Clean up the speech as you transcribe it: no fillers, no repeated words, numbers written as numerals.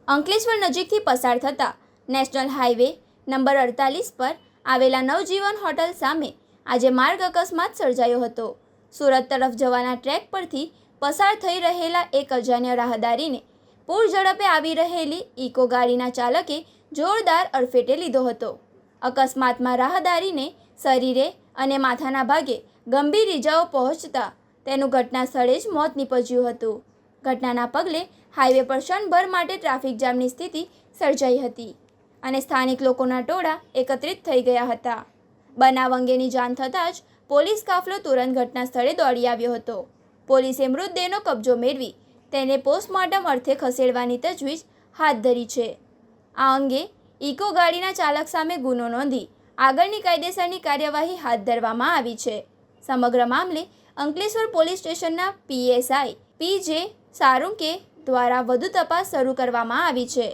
અંકલેશ્વર નજીકથી પસાર થતા નેશનલ હાઈવે નંબર 48 પર આવેલા નવજીવન હોટલ સામે આજે માર્ગ અકસ્માત સર્જાયો હતો। સુરત તરફ જવાના ટ્રેક પરથી પસાર થઈ રહેલા એક અજાણ્યા રાહદારીને પૂર ઝડપે આવી રહેલી ઇકો ગાડીના ચાલકે જોરદાર અડફેટે લીધો હતો। અકસ્માતમાં રાહદારીને શરીરે અને માથાના ભાગે ગંભીર ઇજાઓ પહોંચતા તેનું ઘટના સ્થળે જ મોત નીપજ્યું હતું। ઘટનાના પગલે હાઈવે પર ક્ષણભર માટે ટ્રાફિક જામની સ્થિતિ સર્જાઈ હતી અને સ્થાનિક લોકોના ટોળા એકત્રિત થઈ ગયા હતા। બનાવ અંગેની જાણ થતાં જ પોલીસ કાફલો તુરંત ઘટના સ્થળે દોડી આવ્યો હતો। પોલીસે મૃતદેહનો કબજો મેળવી તેને પોસ્ટમોર્ટમ અર્થે ખસેડવાની તજવીજ હાથ ધરી છે। આ અંગે ઇકો ગાડીના ચાલક સામે ગુનો નોંધી આગળની કાયદેસરની કાર્યવાહી હાથ ધરવામાં આવી છે। સમગ્ર મામલે અંકલેશ્વર પોલીસ સ્ટેશનના PSI PJ સારુંકે દ્વારા વધુ તપાસ શરૂ કરવામાં આવી છે।